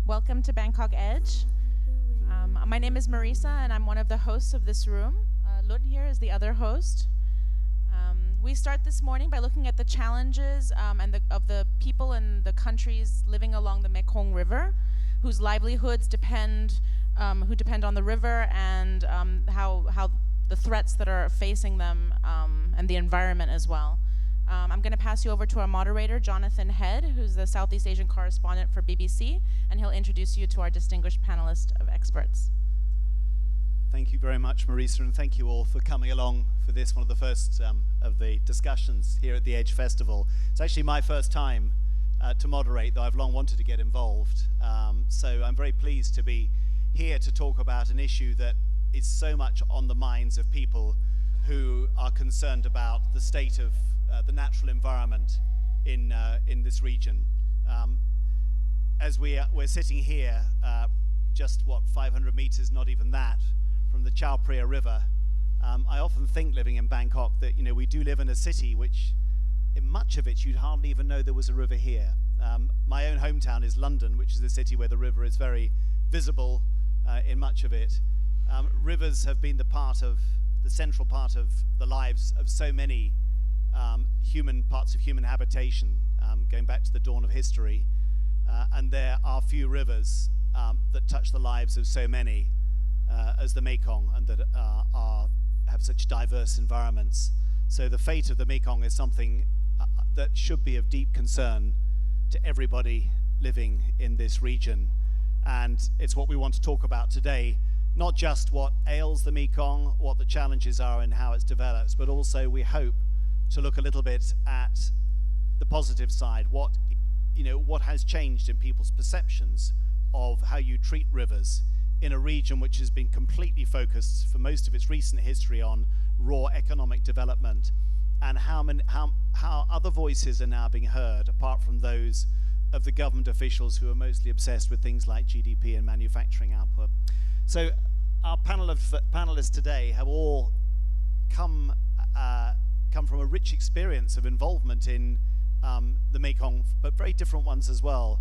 Welcome to BangkokEdge. My name is Marisa, and I'm one of the hosts of this room. Lut here is the other host. We start this morning by looking at the challenges of the people in the countries living along the Mekong River, whose livelihoods depend on the river, and how the threats that are facing them and the environment as well. I'm going to pass you over to our moderator, Jonathan Head, who's the Southeast Asian correspondent for BBC, and he'll introduce you to our distinguished panelist of experts. Thank you very much, Marisa, and thank you all for coming along for this, one of the first of the discussions here at the Edge Festival. It's actually my first time to moderate, though I've long wanted to get involved. So I'm very pleased to be here to talk about an issue that is so much on the minds of people who are concerned about the state of the natural environment in this region. As we're sitting here, just 500 meters, not even that, from the Chao Phraya River, I often think, living in Bangkok, that we do live in a city which, in much of it, you'd hardly even know there was a river here. My own hometown is London, which is a city where the river is very visible in much of it. Rivers have been the central part of the lives of so many parts of human habitation, going back to the dawn of history, and there are few rivers that touch the lives of so many as the Mekong, and that have such diverse environments. So the fate of the Mekong is something that should be of deep concern to everybody living in this region, and it's what we want to talk about today. Not just what ails the Mekong, what the challenges are and how it's developed, but also we hope to look a little bit at the positive side, what has changed in people's perceptions of how you treat rivers in a region which has been completely focused for most of its recent history on raw economic development, and how other voices are now being heard apart from those of the government officials who are mostly obsessed with things like GDP and manufacturing output. So our panelists today have all come from a rich experience of involvement in the Mekong, but very different ones as well.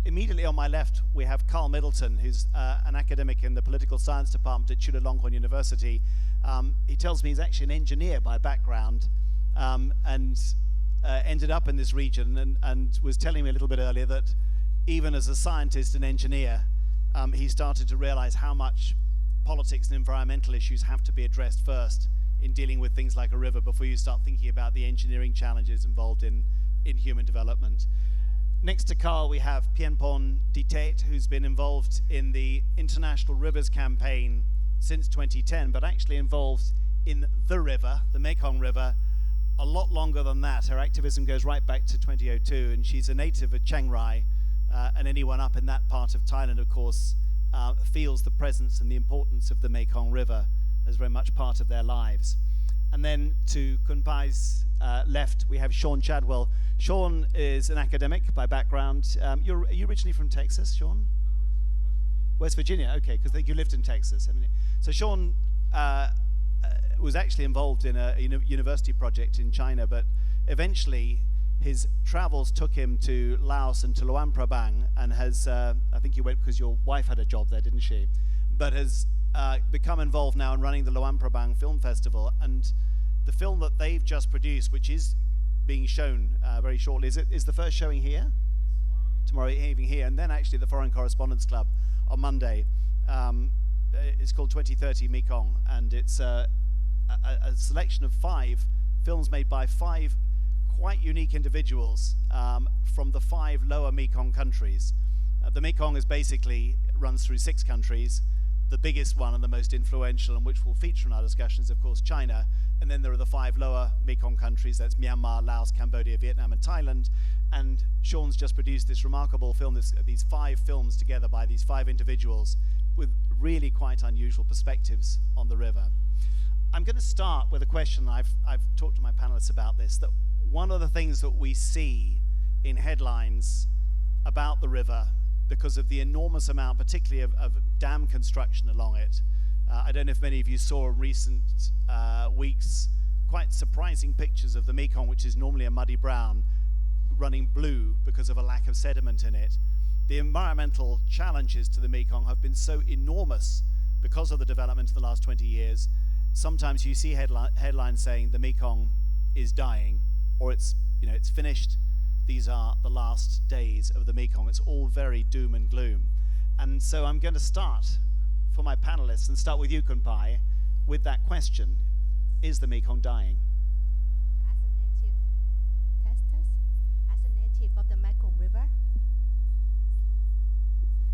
Immediately on my left, we have Carl Middleton, who's an academic in the political science department at Chulalongkorn University. He tells me he's actually an engineer by background, and ended up in this region, and was telling me a little bit earlier that even as a scientist and engineer, he started to realize how much politics and environmental issues have to be addressed first in dealing with things like a river before you start thinking about the engineering challenges involved in human development. Next to Carl, we have Pianporn Deetes, who's been involved in the International Rivers Campaign since 2010, but actually involved in the river, the Mekong River, a lot longer than that. Her activism goes right back to 2002, and she's a native of Chiang Rai, and anyone up in that part of Thailand, of course, feels the presence and the importance of the Mekong River as very much part of their lives. And then to Kunpai's left, we have Sean Chadwell. Sean is an academic by background. Are you originally from Texas, Sean? West Virginia, okay, because you lived in Texas, haven't you? So Sean was actually involved in a university project in China, but eventually his travels took him to Laos and to Luang, Prabang, and has, I think you went because your wife had a job there, didn't she? But has become involved now in running the Luang Prabang Film Festival, and the film that they've just produced, which is being shown very shortly, is the first showing here? Tomorrow evening here, and then actually the Foreign Correspondents Club on Monday. It's called 2030 Mekong, and it's a selection of 5 films made by 5 quite unique individuals from the 5 lower Mekong countries. The Mekong runs through 6 countries. The biggest one and the most influential, and which will feature in our discussion, is of course China, and then there are the 5 lower Mekong countries, that's Myanmar, Laos, Cambodia, Vietnam and Thailand. And Sean's just produced this remarkable film, these 5 films together by these 5 individuals with really quite unusual perspectives on the river. I'm going to start with a question. I've talked to my panelists about this, that one of the things that we see in headlines about the river, because of the enormous amount, particularly of dam construction along it. I don't know if many of you saw in recent weeks quite surprising pictures of the Mekong, which is normally a muddy brown, running blue because of a lack of sediment in it. the environmental challenges to the Mekong have been so enormous because of the development of the last 20 years. Sometimes you see headlines saying the Mekong is dying, or it's finished. These are the last days of the Mekong. It's all very doom and gloom. And so I'm going to start for my panelists and start with you, Kunpai, with that question. Is the Mekong dying?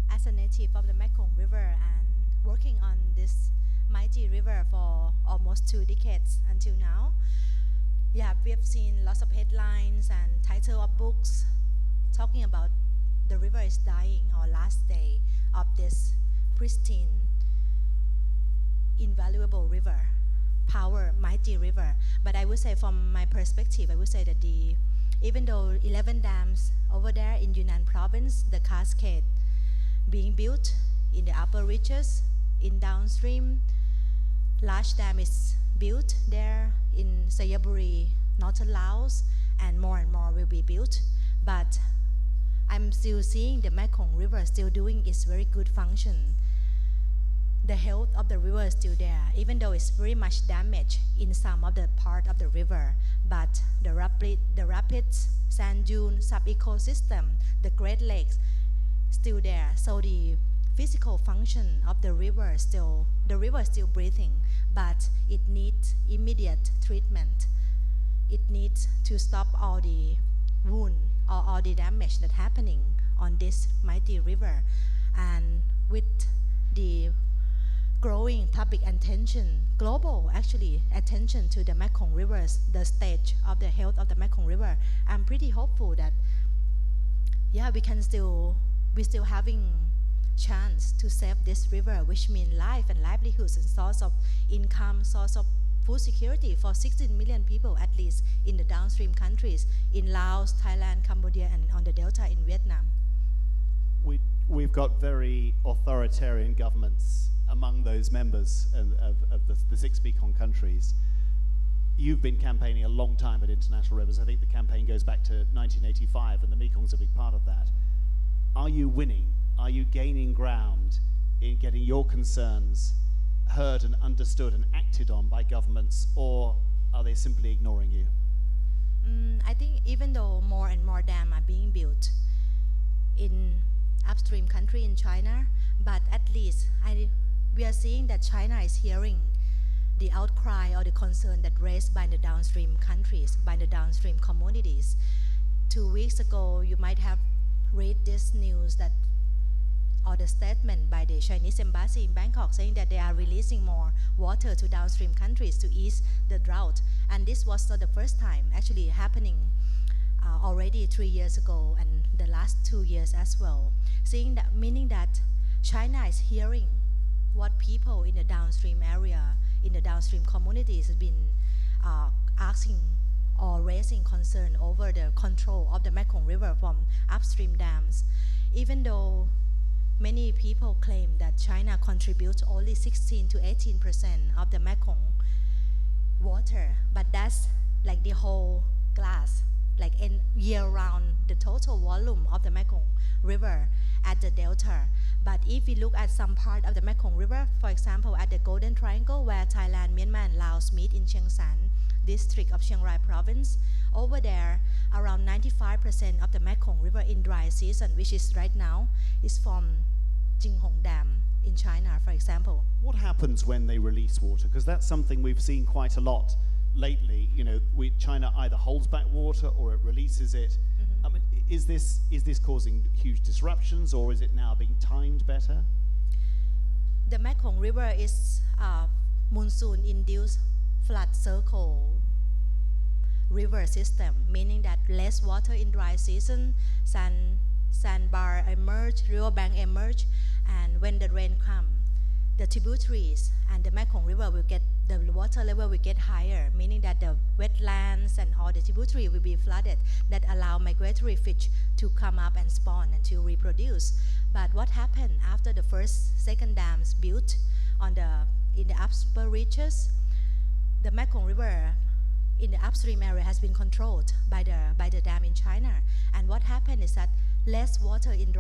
As a native of the Mekong River, and working on this mighty river for almost 2 decades until now, we have seen lots of headlines and title of books talking about the river is dying, or last day of this pristine, invaluable river, mighty river. But I would say, from my perspective, I would say that even though 11 dams over there in Yunnan province, the cascade being built in the upper reaches, in downstream, large dam is built there in Sayaburi, northern Laos, and more will be built. But I'm still seeing the Mekong River still doing its very good function. The health of the river is still there, even though it's very much damaged in some of the part of the river. But the rapids, sand dune, sub-ecosystem, the Great Lakes, still there. So the physical function of the river is still breathing, but it needs immediate treatment. It needs to stop all the wound or all the damage that's happening on this mighty river. And with the growing public attention, global actually attention to the Mekong rivers, the state of the health of the Mekong River, I'm pretty hopeful that we're still having chance to save this river, which means life and livelihoods and source of income, source of food security for 16 million people at least in the downstream countries, in Laos, Thailand, Cambodia, and on the delta in Vietnam. We've got very authoritarian governments among those members of the 6 Mekong countries. You've been campaigning a long time at International Rivers. I think the campaign goes back to 1985, and the Mekong's a big part of that. Are you winning? Are you gaining ground in getting your concerns heard and understood and acted on by governments, or are they simply ignoring you? I think even though more and more dams are being built in upstream country in China, but at least we are seeing that China is hearing the outcry or the concern that raised by the downstream countries, by the downstream communities. 2 weeks ago, you might have read this news or the statement by the Chinese embassy in Bangkok saying that they are releasing more water to downstream countries to ease the drought. And this was not the first time, actually happening already 3 years ago and the last 2 years as well. Meaning that China is hearing what people in the downstream area, in the downstream communities have been asking or raising concern over the control of the Mekong River from upstream dams. Even though many people claim that China contributes only 16 to 18% of the Mekong water, but that's like the whole glass, like in year-round, the total volume of the Mekong River at the delta. But if we look at some part of the Mekong River, for example, at the Golden Triangle, where Thailand, Myanmar, and Laos meet in Chiang San district of Chiang Rai province, over there, around 95% of the Mekong River in dry season, which is right now, is from Jinghong Dam in China, for example. What happens when they release water? Because that's something we've seen quite a lot lately. China either holds back water or it releases it. I mean, is this causing huge disruptions, or is it now being timed better? The Mekong River is monsoon-induced flood circle river system, meaning that less water in dry season, sandbar emerge, riverbank emerge, and when the rain comes, the tributaries and the Mekong River the water level will get higher, meaning that the wetlands and all the tributaries will be flooded, that allow migratory fish to come up and spawn and to reproduce. But what happened after the second dams built in the upper reaches? The Mekong River in the upstream area has been controlled by the dam in China. And what happened is that less water in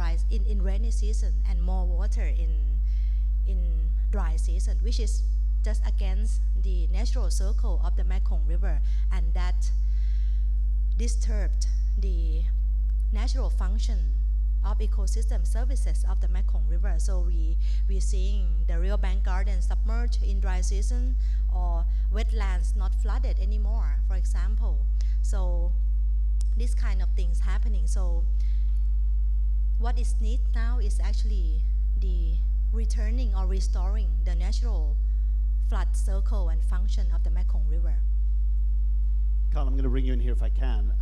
rainy season and more water in dry season, which is just against the natural circle of the Mekong River, and that disturbed the natural function of ecosystem services of the Mekong River. So we're seeing the Rio Bank Garden submerged in dry season, or wetlands not flooded anymore, for example. So this kind of things happening. So what is needed now is actually the returning or restoring the natural flood circle and function of the Mekong River. Carl, I'm going to bring you in here if I can.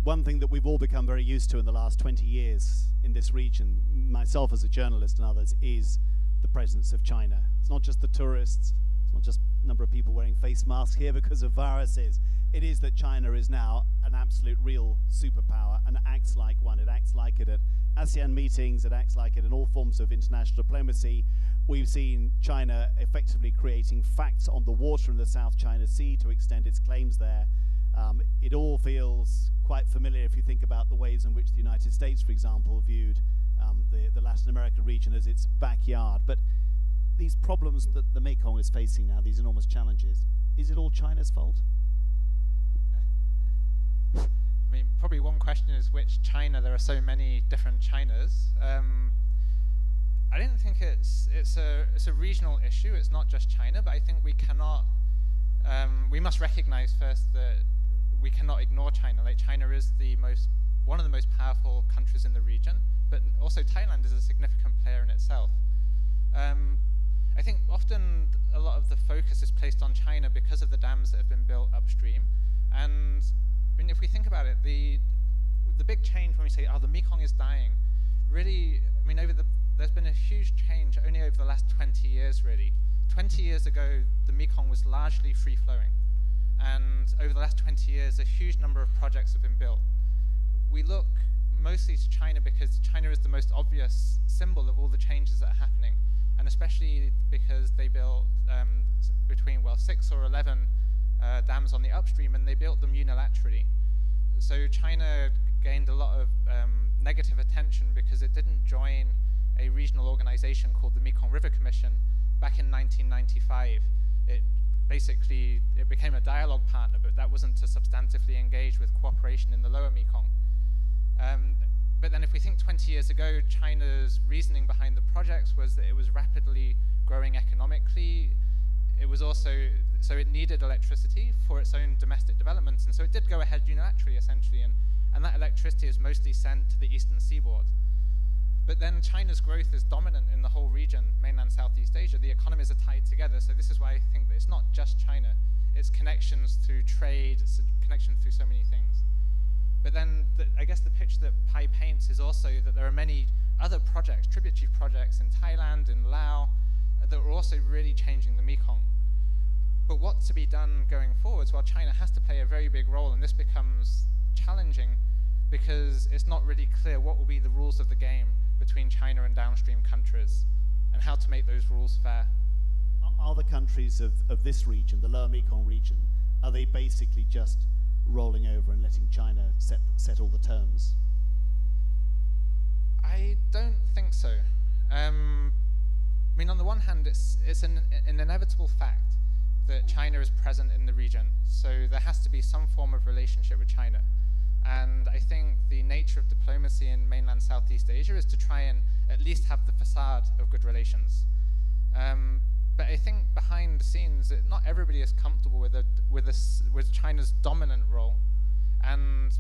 One thing that we've all become very used to in the last 20 years in this region, myself as a journalist and others, is the presence of China. It's not just the tourists, it's not just a number of people wearing face masks here because of viruses. It is that China is now an absolute real superpower and acts like one. It acts like it at ASEAN meetings, it acts like it in all forms of international diplomacy. We've seen China effectively creating facts on the water in the South China Sea to extend its claims there. It all feels quite familiar if you think about the ways in which the United States, for example, viewed the Latin American region as its backyard. But these problems that the Mekong is facing now, these enormous challenges, is it all China's fault? I mean, probably one question is which China. There are so many different Chinas. I don't think it's a regional issue. It's not just China, but I think we cannot. We must recognize first that we cannot ignore China. Like, China is one of the most powerful countries in the region, but also Thailand is a significant player in itself. I think often a lot of the focus is placed on China because of the dams that have been built upstream. And I mean, if we think about it, the big change when we say, the Mekong is dying, really, I mean, there's been a huge change only over the last 20 years, really. 20 years ago, the Mekong was largely free-flowing. And over the last 20 years, a huge number of projects have been built. We look mostly to China because China is the most obvious symbol of all the changes that are happening. And especially because they built between 6 or 11 dams on the upstream, and they built them unilaterally. So China gained a lot of negative attention because it didn't join a regional organization called the Mekong River Commission back in 1995. It became a dialogue partner, but that wasn't to substantively engage with cooperation in the lower Mekong. But then if we think 20 years ago, China's reasoning behind the projects was that it was rapidly growing economically. It was also, so it needed electricity for its own domestic development, and so it did go ahead unilaterally, essentially, and that electricity is mostly sent to the eastern seaboard. But then China's growth is dominant in the whole region, mainland Southeast Asia. The economies are tied together, so this is why I think that it's not just China. It's connections through trade, it's connections through so many things. But then I guess the picture that Pai paints is also that there are many other projects, tributary projects in Thailand, in Laos, that are also really changing the Mekong. But what's to be done going forwards? Well, China has to play a very big role, and this becomes challenging because it's not really clear what will be the rules of the game between China and downstream countries and how to make those rules fair. Are the countries of this region, the lower Mekong region, are they basically just rolling over and letting China set all the terms? I don't think so. I mean, on the one hand, it's an inevitable fact that China is present in the region, so there has to be some form of relationship with China. And I think the nature of diplomacy in mainland Southeast Asia is to try and at least have the facade of good relations. But I think behind the scenes, not everybody is comfortable with China's dominant role. And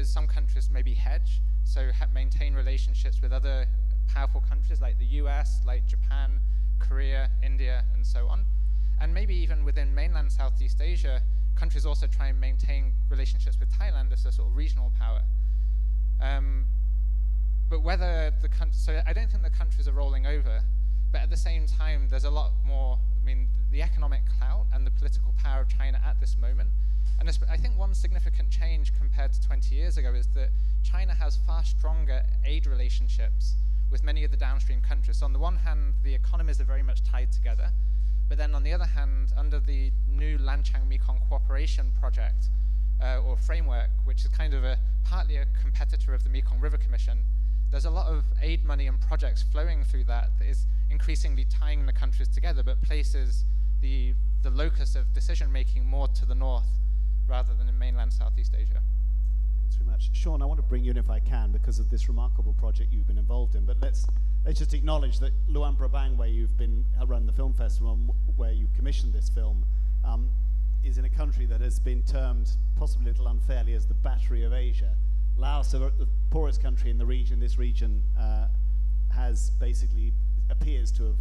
some countries maybe hedge, so maintain relationships with other powerful countries like the US, like Japan, Korea, India, and so on. And maybe even within mainland Southeast Asia, countries also try and maintain relationships with Thailand as a sort of regional power. But so I don't think the countries are rolling over, but at the same time, there's a lot more, I mean, the economic clout and the political power of China at this moment. And I think one significant change compared to 20 years ago is that China has far stronger aid relationships with many of the downstream countries. So on the one hand, the economies are very much tied together, but then on the other hand, under the new Lanchang Mekong Cooperation Project, or framework, which is kind of partly a competitor of the Mekong River Commission. There's a lot of aid money and projects flowing through that is increasingly tying the countries together, but places the locus of decision-making more to the north rather than in mainland Southeast Asia. Thanks very much. Sean, I want to bring you in if I can because of this remarkable project you've been involved in, but let's just acknowledge that Luang, Prabang, where you've been run the film festival and where you commissioned this film, is in a country that has been termed, possibly a little unfairly, as the battery of Asia. Laos, the poorest country in the region, this region has basically, appears to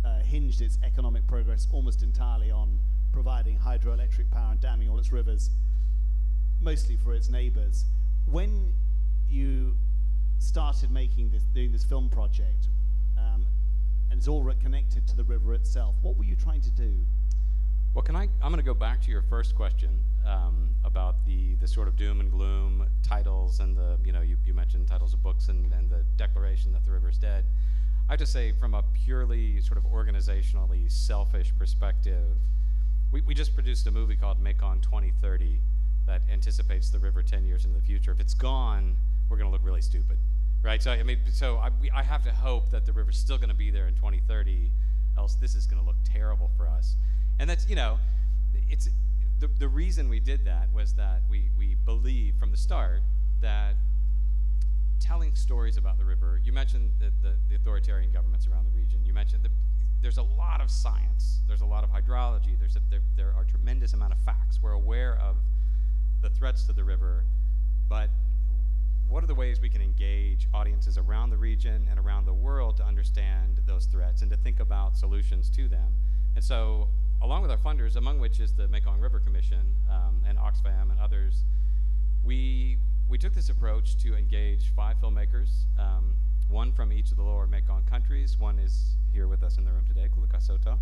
have hinged its economic progress almost entirely on providing hydroelectric power and damming all its rivers, mostly for its neighbors. When you started doing this film project, and it's all connected to the river itself, what were you trying to do? Well, I'm going to go back to your first question about the sort of doom and gloom titles and you mentioned titles of books and the declaration that the river is dead. I have to say, from a purely sort of organizationally selfish perspective, we just produced a movie called Mekong 2030 that anticipates the river 10 years into the future. If it's gone, we're going to look really stupid, right? So I have to hope that the river's still going to be there in 2030, else this is going to look terrible for us. And that's, it's the reason we did that was that we believed from the start that telling stories about the river, you mentioned the authoritarian governments around the region, you mentioned there's a lot of science, there's a lot of hydrology, there are a tremendous amount of facts. We're aware of the threats to the river, but what are the ways we can engage audiences around the region and around the world to understand those threats and to think about solutions to them? And so, along with our funders, among which is the Mekong River Commission and Oxfam and others, we took this approach to engage 5 filmmakers, one from each of the lower Mekong countries. One is here with us in the room today, Kulakasota.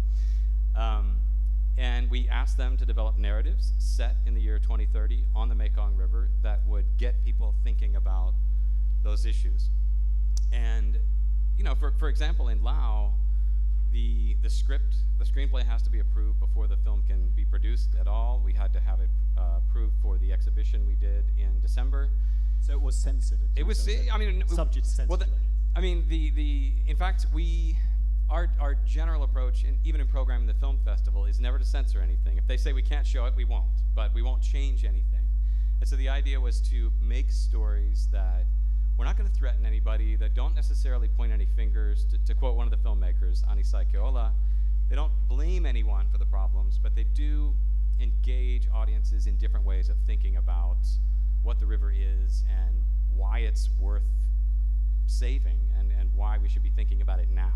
And we asked them to develop narratives set in the year 2030 on the Mekong River that would get people thinking about those issues. And, for example, in Laos, the screenplay has to be approved before the film can be produced at all. We had to have it approved for the exhibition we did in December. So it was censored. It was, subject censored. Well, in fact, our general approach, even in programming the film festival, is never to censor anything. If they say we can't show it, we won't. But we won't change anything. And so the idea was to make stories that we're not going to threaten anybody, that don't necessarily point any fingers. To quote one of the filmmakers, Anisai Keola, they don't blame anyone for the problems, but they do engage audiences in different ways of thinking about what the river is and why it's worth saving and why we should be thinking about it now.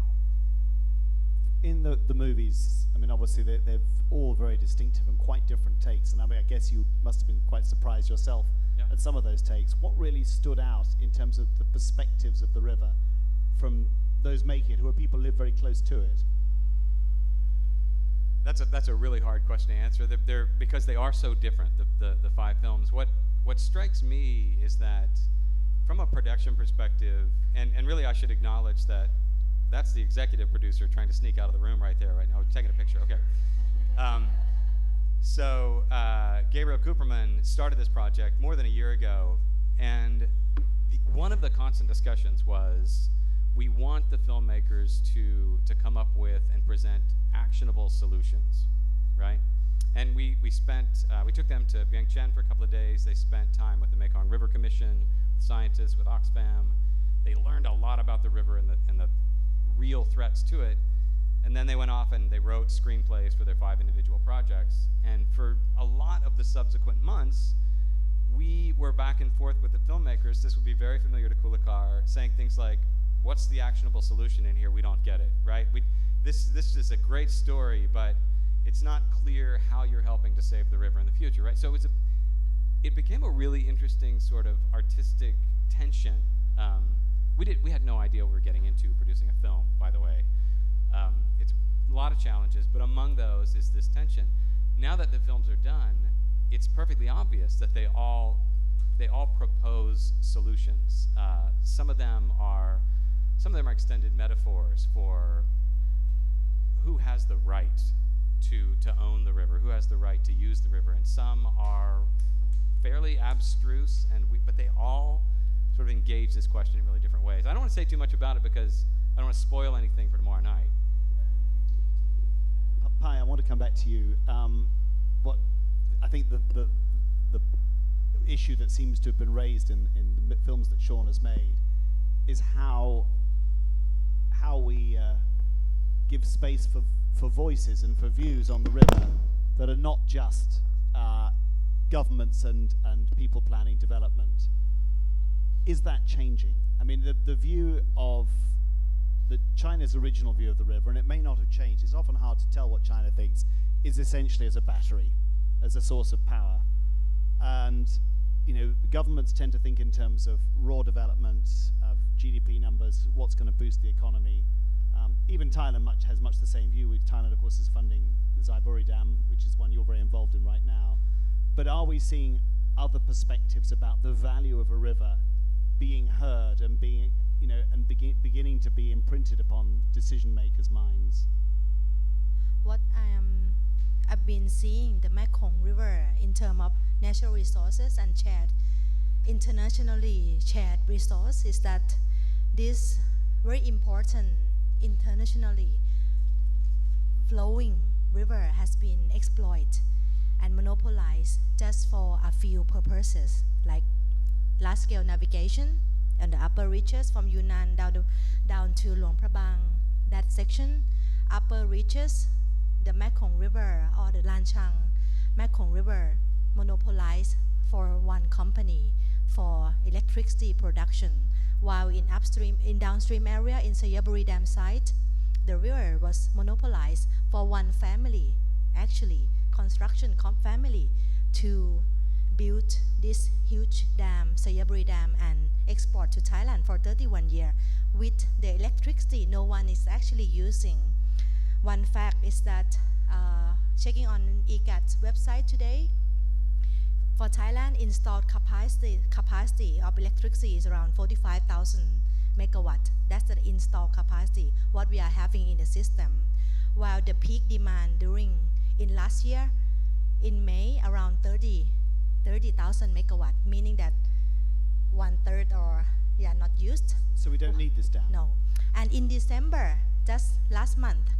In the movies, obviously they're all very distinctive and quite different takes, and I guess you must have been quite surprised yourself at some of those takes. What really stood out in terms of the perspectives of the river from those making it, who are people who live very close to it? That's a really hard question to answer. They're because they are so different, the 5 films. What strikes me is that from a production perspective, and really I should acknowledge that that's the executive producer trying to sneak out of the room right there right now. We're taking a picture, okay. So Gabriel Cooperman started this project more than a year ago, and one of the constant discussions was we want the filmmakers to come up with and present actionable solutions, right? And we took them to Vientiane for a couple of days. They spent time with the Mekong River Commission, with scientists, with Oxfam. They learned a lot about the river and the real threats to it. And then they went off and they wrote screenplays for their 5 individual projects. And for a lot of the subsequent months, we were back and forth with the filmmakers. This would be very familiar to Kulakar, saying things like, what's the actionable solution in here? We don't get it, right? This is a great story, but it's not clear how you're helping to save the river in the future, right? So it became a really interesting sort of artistic tension. We had no idea what we were getting into producing a film, by the way. It's a lot of challenges, but among those is this tension. Now that the films are done, it's perfectly obvious that they all propose solutions. Some of them are extended metaphors for who has the right to own the river, who has the right to use the river, and some are fairly abstruse, but they all sort of engage this question in really different ways. I don't want to say too much about it because I don't want to spoil anything for tomorrow night. Pai, I want to come back to you. What I think the issue that seems to have been raised in the films that Sean has made is how we give space for voices and for views on the river that are not just governments and people planning development. Is that changing? I mean, the view of China's original view of the river, and it may not have changed, it's often hard to tell what China thinks, is essentially as a battery, as a source of power. And governments tend to think in terms of raw development, of GDP numbers, what's going to boost the economy. Even Thailand has much the same view. Thailand, of course, is funding the Zaiburi Dam, which is one you're very involved in right now. But are we seeing other perspectives about the value of a river being heard and beginning to be imprinted upon decision makers' minds? What I've been seeing the Mekong River in terms of natural resources and internationally shared resource is that this very important internationally flowing river has been exploited and monopolized just for a few purposes, like large-scale navigation on the upper reaches from Yunnan down to Luang Prabang. That section, upper reaches, the Mekong River or the Lanchang Mekong River monopolized for one company for electricity production, while in downstream area in Sayaburi Dam site, the river was monopolized for one family, actually construction family, to build this huge dam, Sayaburi Dam, and export to Thailand for 31 years with the electricity no one is actually using. One fact is that checking on EGAT's website today, for Thailand, installed capacity of electricity is around 45,000 megawatt. That's the installed capacity, what we are having in the system. While the peak demand in last year, in May, around 30,000 megawatt, meaning that 1/3 not used. So we don't need this dam? No. And in December, just last month,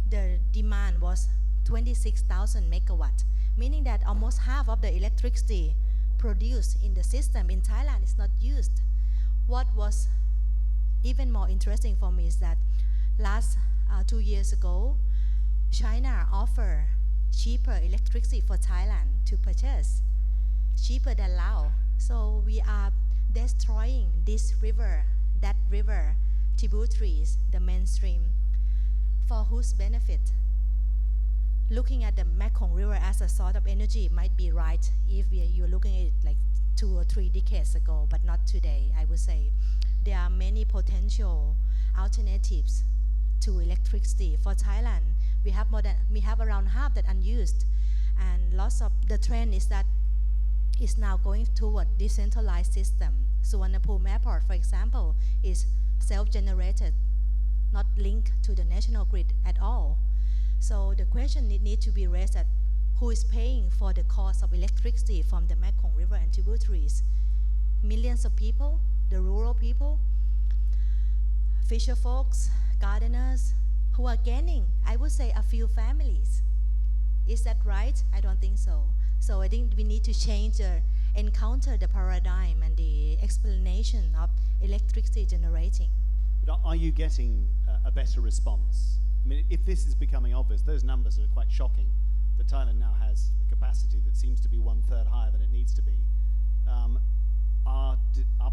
the demand was 26,000 megawatt, meaning that almost half of the electricity produced in the system in Thailand is not used. What was even more interesting for me is that last 2 years ago, China offered cheaper electricity for Thailand to purchase, cheaper than Laos. So we are destroying this river, that river, tributaries, the mainstream, for whose benefit? Looking at the Mekong River as a source of energy might be right if you're looking at it like 2 or 3 decades ago, but not today, I would say. There are many potential alternatives to electricity. For Thailand, we have around half that unused, and lots of the trend is that it's now going toward decentralized system. Suvarnabhumi Airport, for example, is self-generated, not linked to the national grid at all. So the question needs to be raised at who is paying for the cost of electricity from the Mekong River and tributaries? Millions of people, the rural people, fisher folks, gardeners, who are gaining, I would say, a few families. Is that right? I don't think so. So I think we need to encounter the paradigm and the explanation of electricity generating. But are you getting a better response? I mean, if this is becoming obvious, those numbers are quite shocking. That Thailand now has a capacity that seems to be 1/3 higher than it needs to be. Are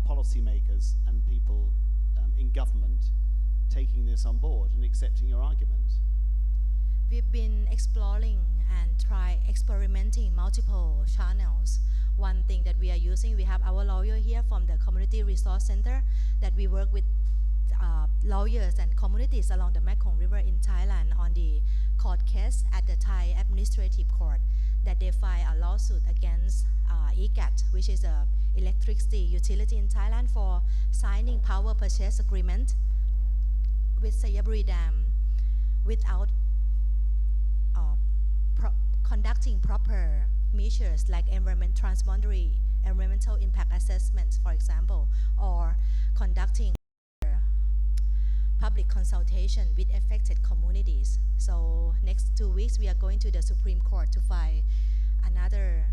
policymakers and people in government taking this on board and accepting your argument? We've been exploring and experimenting multiple channels. One thing that we are using, we have our lawyer here from the Community Resource Center that we work with lawyers and communities along the Mekong River in Thailand on the court case at the Thai Administrative Court that they filed a lawsuit against EGAT, which is a electricity utility in Thailand, for signing power purchase agreement with Sayaburi Dam without conducting proper measures like transboundary environmental impact assessments, for example, or conducting public consultation with affected communities. So next 2 weeks we are going to the Supreme Court to file another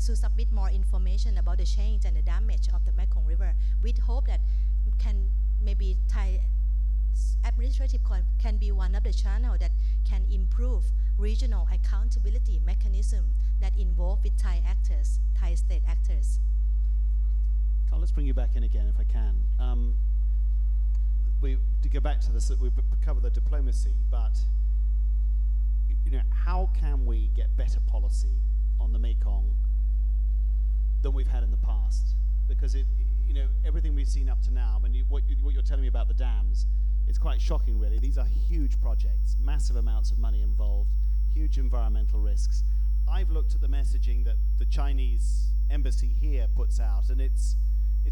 to submit more information about the change and the damage of the Mekong River. We hope that can maybe Thai administrative can be one of the channel that can improve regional accountability mechanism that involve with Thai actors, Thai state actors. Carl, let's bring you back in again if I can. To go back to this, we covered the diplomacy, but how can we get better policy on the Mekong than we've had in the past? Because everything we've seen up to now, what you're telling me about the dams, it's quite shocking, really. These are huge projects, massive amounts of money involved, huge environmental risks. I've looked at the messaging that the Chinese embassy here puts out, and it's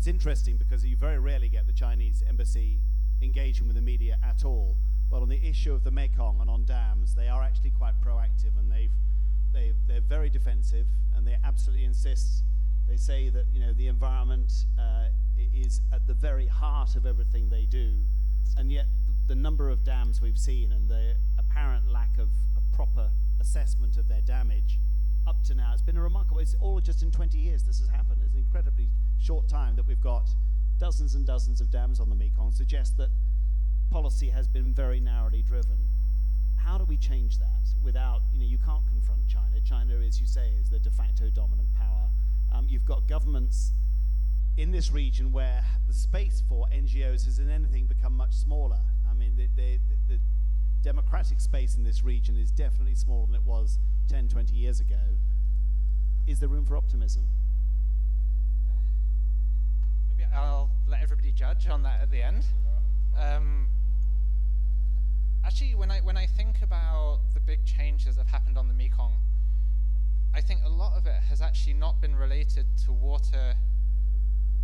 interesting because you very rarely get the Chinese embassy engaging with the media at all. But on the issue of the Mekong and on dams, they are actually quite proactive, and they're very defensive, and they absolutely insist. They say that the environment is at the very heart of everything they do, and yet the number of dams we've seen and the apparent lack of a proper assessment of their damage up to now, it's been a remarkable. It's all just in 20 years this has happened. It's an incredibly short time that we've got dozens and dozens of dams on the Mekong. Suggests that policy has been very narrowly driven. How do we change that without, you can't confront China. China, as you say, is the de facto dominant power. You've got governments in this region where the space for NGOs has in anything become much smaller. The democratic space in this region is definitely smaller than it was 10, 20 years ago. Is there room for optimism? Maybe I'll let everybody judge on that at the end. Actually, when I think about the big changes that have happened on the Mekong, I think a lot of it has actually not been related to water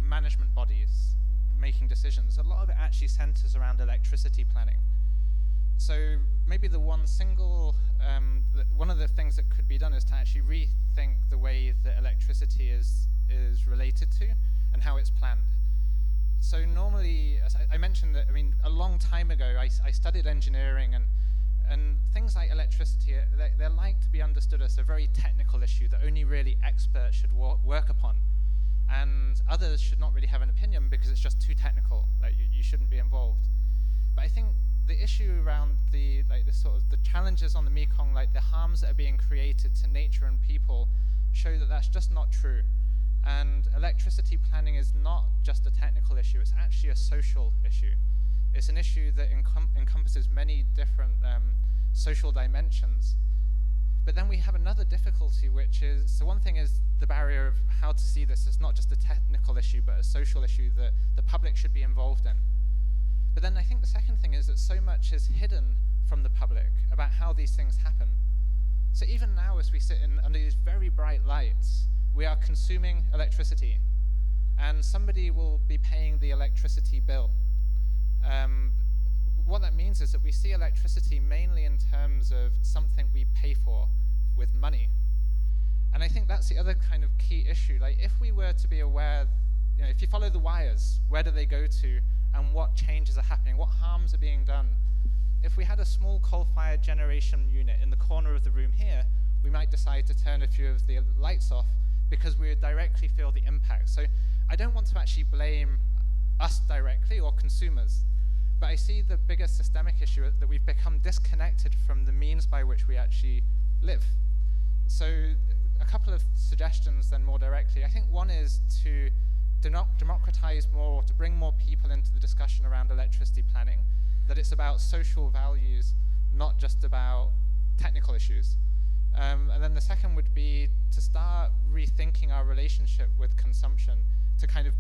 management bodies making decisions. A lot of it actually centers around electricity planning. So maybe the one of the things that could be done is to actually rethink the way that electricity is related to and how it's planned. So normally, as I mentioned that, a long time ago, I studied engineering, and things like electricity, they're like to be understood as a very technical issue that only really experts should work upon. And others should not really have an opinion because it's just too technical, like you shouldn't be involved. But I think the issue around the challenges on the Mekong, like the harms that are being created to nature and people, show that that's just not true. And electricity planning is not just a technical issue, it's actually a social issue. It's an issue that encompasses many different social dimensions. But then we have another difficulty, which is, so one thing is the barrier of how to see this as not just a technical issue, but a social issue that the public should be involved in. But then I think the second thing is that so much is hidden from the public about how these things happen. So even now, as we sit under these very bright lights, we are consuming electricity, and somebody will be paying the electricity bill. What that means is that we see electricity mainly in terms of something we pay for with money. And I think that's the other kind of key issue. Like, if we were to be aware, if you follow the wires, where do they go to, and what changes are happening, what harms are being done? If we had a small coal-fired generation unit in the corner of the room here, we might decide to turn a few of the lights off because we would directly feel the impact. So I don't want to actually blame us directly or consumers, but I see the bigger systemic issue that we've become disconnected from the means by which we actually live. So a couple of suggestions then more directly. I think one is to democratize more, or to bring more people into the discussion around electricity planning, that it's about social values, not just about technical issues. And then the second would be to start rethinking our relationship with consumption, to kind of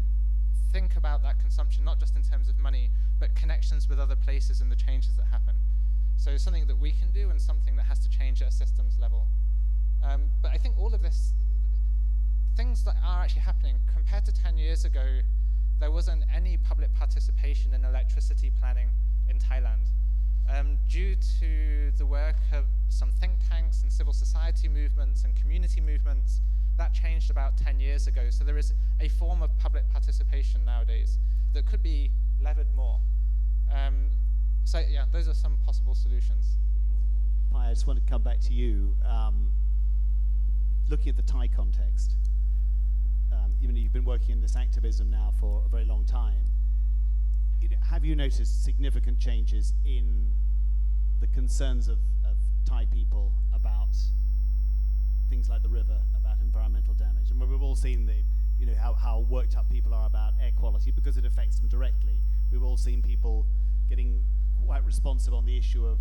think about that consumption, not just in terms of money, but connections with other places and the changes that happen. So something that we can do and something that has to change at a systems level. But I think all of this, things that are actually happening, compared to 10 years ago, there wasn't any public participation in electricity planning in Thailand. Due to the work of some think tanks and civil society movements and community movements, that changed about 10 years ago. So there is a form of public participation nowadays that could be levered more. So yeah, those are some possible solutions. Pai, I just want to come back to you. Looking at the Thai context, even though you've been working in this activism now for a very long time, have you noticed significant changes in the concerns of Thai people about things like the river, about environmental damage? And we've all seen how worked up people are about air quality because it affects them directly. We've all seen people getting quite responsive on the issue of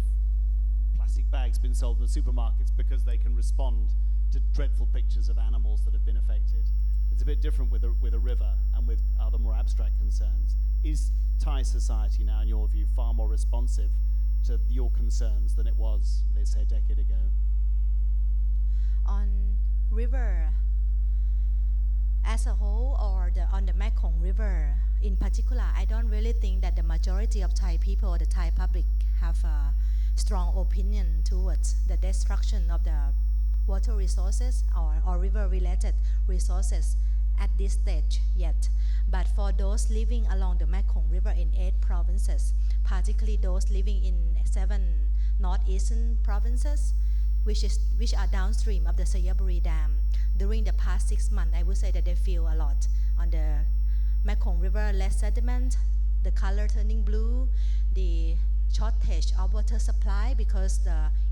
plastic bags being sold in the supermarkets because they can respond to dreadful pictures of animals that have been affected. It's a bit different with a river and with other more abstract concerns. Is Thai society now, in your view, far more responsive to your concerns than it was, let's say, a decade ago? On river as a whole, or on the Mekong River in particular, I don't really think that the majority of Thai people or the Thai public have a strong opinion towards the destruction of the water resources or river-related resources at this stage yet. But for those living along the Mekong River in 8 provinces, particularly those living in 7 northeastern provinces, which are downstream of the Sayaburi Dam, during the past 6 months, I would say that they feel a lot on the Mekong River, less sediment, the color turning blue, the shortage of water supply because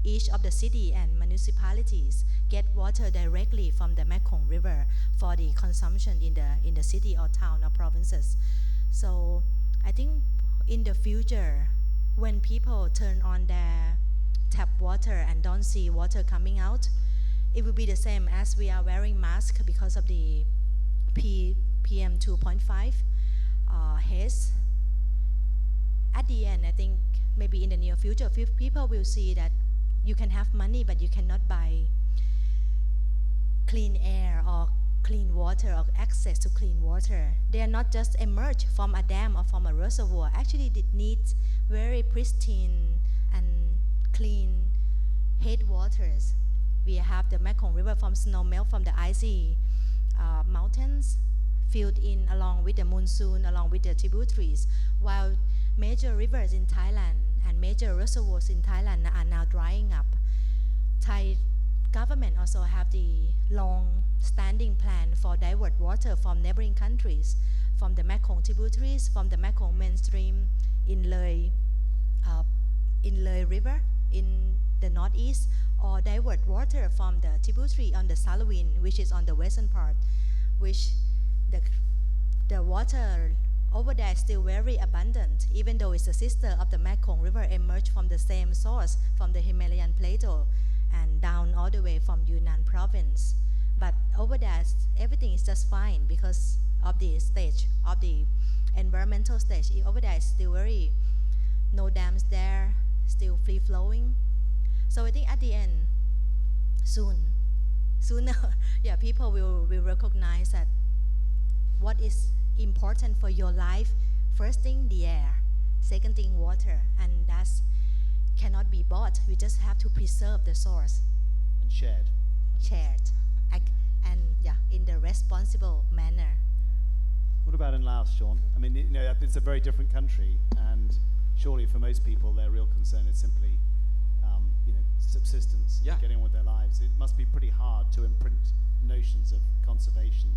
each of the city and municipalities get water directly from the Mekong River for the consumption in the city or town or provinces. So I think in the future, when people turn on their tap water and don't see water coming out, it will be the same as we are wearing masks because of the PM 2.5 haze. At the end, I think maybe in the near future, people will see that you can have money, but you cannot buy clean air or clean water or access to clean water. They are not just emerged from a dam or from a reservoir. Actually, it needs very pristine and clean headwaters. We have the Mekong River from snow melt from the icy mountains filled in along with the monsoon, along with the tributaries, while major rivers in Thailand and major reservoirs in Thailand are now drying up. Thai government also have the long-standing plan for divert water from neighboring countries, from the Mekong tributaries, from the Mekong mainstream in Loi River in the northeast, or divert water from the tributary on the Salawin, which is on the western part, which the water over there is still very abundant, even though it's a sister of the Mekong River, emerged from the same source, from the Himalayan plateau and down all the way from Yunnan province. But over there, everything is just fine because of the stage, of the environmental stage. Over there is still no dams there, still free flowing. So I think at the end, sooner, yeah, people will recognize that what is important for your life, first thing, the air, second thing, water, and that cannot be bought. We just have to preserve the source. And shared. And yeah, in the responsible manner. What about in Laos, Sean? I mean, it's a very different country, and surely for most people, their real concern is simply, subsistence, and getting on with their lives. It must be pretty hard to imprint notions of conservation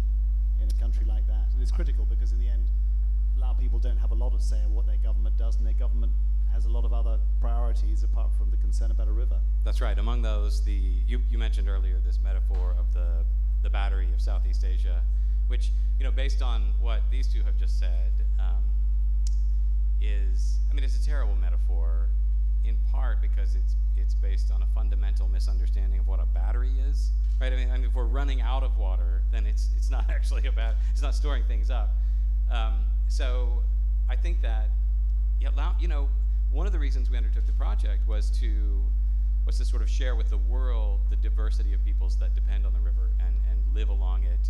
in a country like that. And it's critical because in the end, Lao people don't have a lot of say in what their government does, and their government has a lot of other priorities apart from the concern about a river. That's right. Among those, you mentioned earlier this metaphor of the battery of Southeast Asia, which, based on what these two have just said, it's a terrible metaphor, in part because it's based on a fundamental misunderstanding of what a battery is. Right? I mean, if we're running out of water, then it's not actually it's not storing things up. So I think that, one of the reasons we undertook the project was to sort of share with the world the diversity of peoples that depend on the river and live along it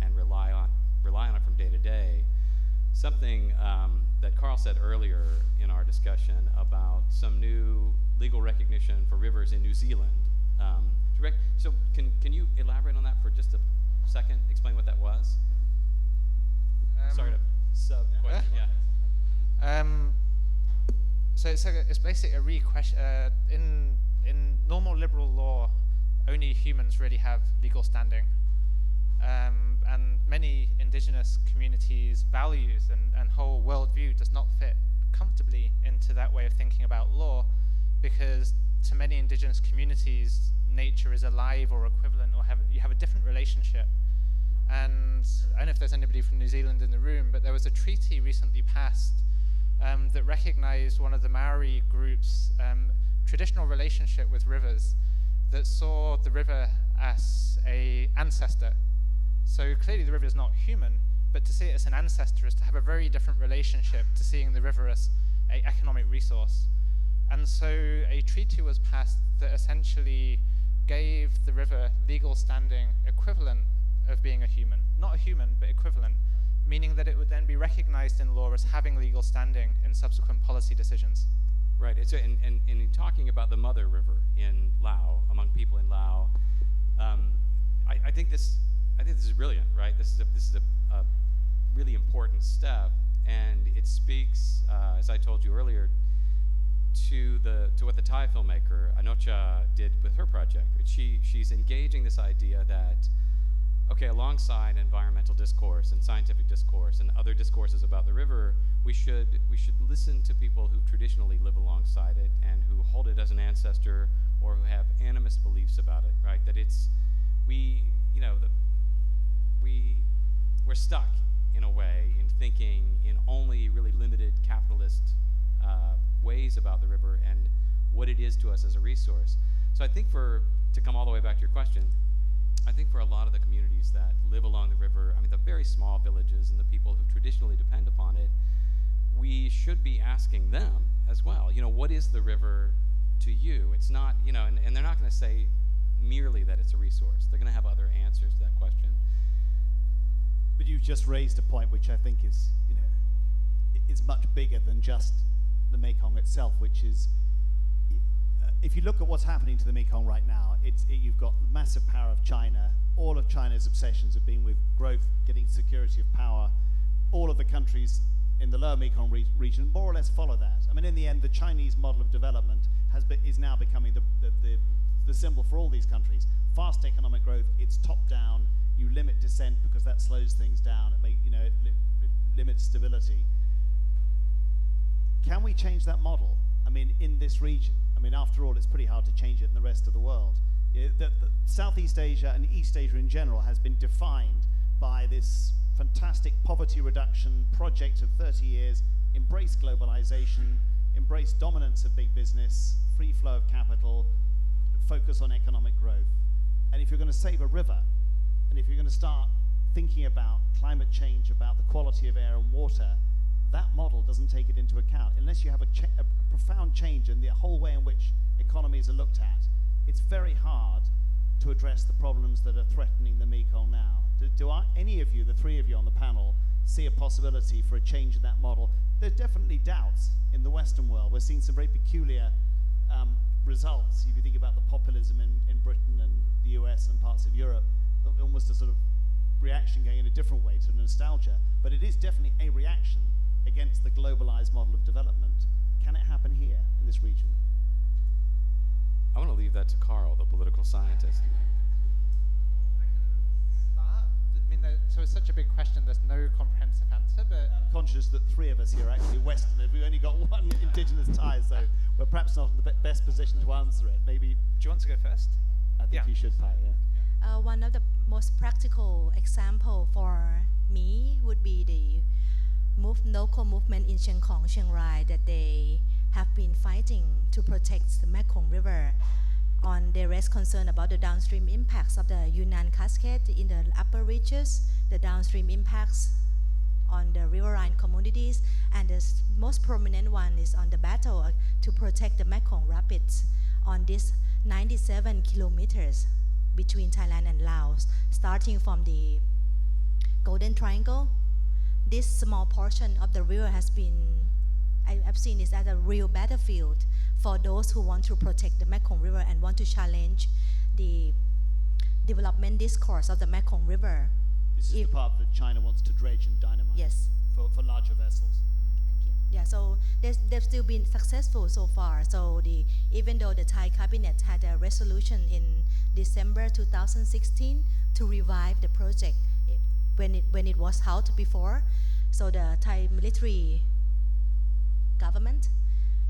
and rely on it from day to day. something that Carl said earlier in our discussion about some new legal recognition for rivers in New Zealand. So can you elaborate on that for just a second? Explain what that was? Sorry to sub-question, yeah. So it's basically a re-question. In normal liberal law, only humans really have legal standing. And many indigenous communities' values and whole worldview does not fit comfortably into that way of thinking about law, because to many indigenous communities, nature is alive or equivalent, or you have a different relationship. And I don't know if there's anybody from New Zealand in the room, but there was a treaty recently passed that recognized one of the Maori groups' traditional relationship with rivers, that saw the river as an ancestor. So clearly the river is not human, but to see it as an ancestor is to have a very different relationship to seeing the river as an economic resource. And so a treaty was passed that essentially gave the river legal standing equivalent of being a human. Not a human, but equivalent, meaning that it would then be recognized in law as having legal standing in subsequent policy decisions. Right, and in talking about the mother river in Laos, among people in Laos, I think this is brilliant, right? This is a really important step, and it speaks, as I told you earlier, to what the Thai filmmaker Anocha did with her project. She's engaging this idea that, okay, alongside environmental discourse and scientific discourse and other discourses about the river, we should listen to people who traditionally live alongside it and who hold it as an ancestor or who have animist beliefs about it, right? That we're stuck in a way in thinking in only really limited capitalist ways about the river and what it is to us as a resource. So I think to come all the way back to your question, I think for a lot of the communities that live along the river, I mean the very small villages and the people who traditionally depend upon it, we should be asking them as well, what is the river to you? It's not, and they're not going to say merely that it's a resource. They're going to have other answers to that question. But you've just raised a point which I think is much bigger than just the Mekong itself, which is, if you look at what's happening to the Mekong right now, you've got the massive power of China. All of China's obsessions have been with growth, getting security of power. All of the countries in the lower Mekong region more or less follow that. I mean, in the end, the Chinese model of development is now becoming the symbol for all these countries. Fast economic growth, it's top down. You limit dissent because that slows things down. It limits stability. Can we change that model? I mean, in this region, after all, it's pretty hard to change it in the rest of the world. The Southeast Asia and East Asia in general has been defined by this fantastic poverty reduction project of 30 years, embrace globalization, embrace dominance of big business, free flow of capital, focus on economic growth. And if you're going to save a river, and if you're going to start thinking about climate change, about the quality of air and water, that model doesn't take it into account. Unless you have a profound change in the whole way in which economies are looked at, it's very hard to address the problems that are threatening the Mekong now. Do any of you, the three of you on the panel, see a possibility for a change in that model? There's definitely doubts in the Western world. We're seeing some very peculiar results. If you think about the populism in Britain and the US and parts of Europe, almost a sort of reaction going in a different way to nostalgia. But it is definitely a reaction against the globalized model of development. Can it happen here in this region? I want to leave that to Carl, the political scientist. So it's such a big question, there's no comprehensive answer, but... I'm conscious that three of us here are actually Westerners. We've only got one indigenous Thai, so we're perhaps not in the best position to answer it. Maybe... Do you want to go first? I think you should, Pai, yeah. One of the most practical example for me would be the local movement in Chiang Rai, that they have been fighting to protect the Mekong River on their raised concern about the downstream impacts of the Yunnan Cascade in the upper reaches, the downstream impacts on the riverine communities, and the most prominent one is on the battle to protect the Mekong Rapids on this 97 kilometers between Thailand and Laos, starting from the Golden Triangle, this small portion of the river has been, I've seen it as a real battlefield for those who want to protect the Mekong River and want to challenge the development discourse of the Mekong River. This is the part that China wants to dredge and dynamite. Yes. For larger vessels. Thank you. Yeah, so they've still been successful so far. So even though the Thai cabinet had a resolution in December 2016 to revive the project when it was held before, so the Thai military government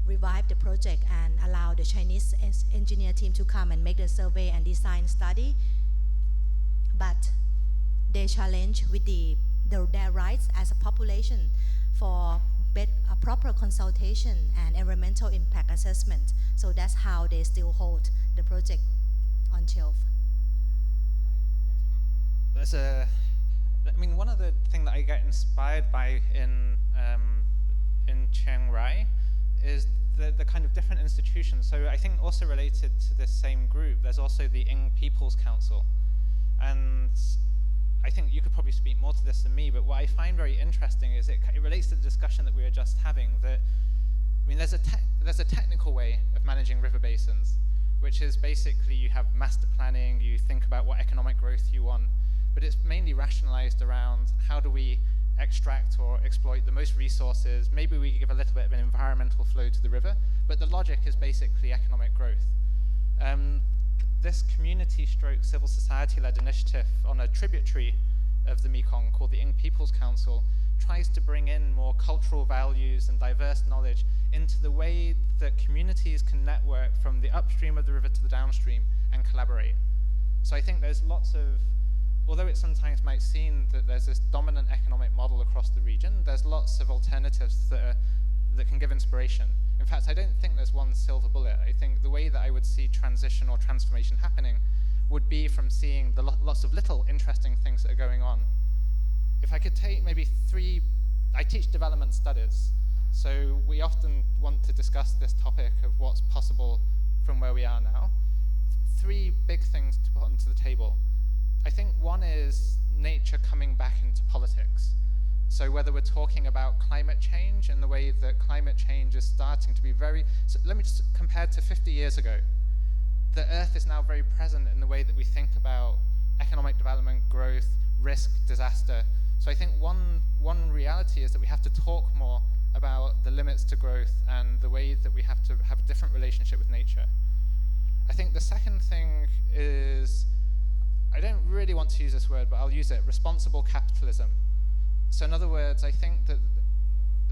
revived the project and allowed the Chinese engineer team to come and make the survey and design study, but they challenge with their rights as a population for a proper consultation and environmental impact assessment. So that's how they still hold the project on shelf. One of the things that I get inspired by in Chiang Rai is the kind of different institutions. So I think also related to this same group, there's also the Ing People's Council. And I think you could probably speak more to this than me, but what I find very interesting is it relates to the discussion that we were just having, that, there's a technical way of managing river basins, which is basically you have master planning, you think about what economic growth you want, but it's mainly rationalized around how do we extract or exploit the most resources. Maybe we give a little bit of an environmental flow to the river, but the logic is basically economic growth. This community/civil society-led initiative on a tributary of the Mekong called the Ing People's Council tries to bring in more cultural values and diverse knowledge into the way that communities can network from the upstream of the river to the downstream and collaborate. So I think there's lots of, although it sometimes might seem that there's this dominant economic model across the region, there's lots of alternatives that can give inspiration. In fact, I don't think there's one silver bullet. I think the way that I would see transition or transformation happening would be from seeing the lots of little interesting things that are going on. If I could take maybe I teach development studies, so we often want to discuss this topic of what's possible from where we are now. 3 big things to put onto the table. I think one is nature coming back into politics. So whether we're talking about climate change and the way that climate change is starting to be so let me just compare to 50 years ago. The Earth is now very present in the way that we think about economic development, growth, risk, disaster. So I think one reality is that we have to talk more about the limits to growth and the way that we have to have a different relationship with nature. I think the second thing is, I don't really want to use this word, but I'll use it, responsible capitalism. So in other words, I think that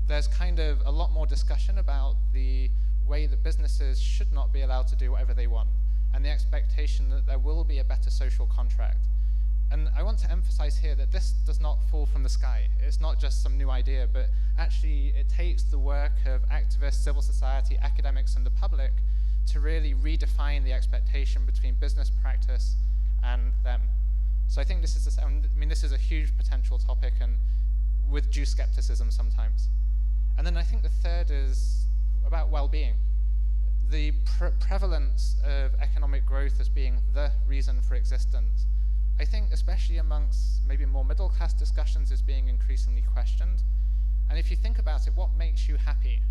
there's kind of a lot more discussion about the way that businesses should not be allowed to do whatever they want, and the expectation that there will be a better social contract. And I want to emphasize here that this does not fall from the sky. It's not just some new idea, but actually it takes the work of activists, civil society, academics, and the public to really redefine the expectation between business practice and them. So I think this is a huge potential topic, and with due skepticism sometimes. And then I think the third is about well-being. The prevalence of economic growth as being the reason for existence, I think especially amongst maybe more middle-class discussions, is being increasingly questioned. And if you think about it, what makes you happy?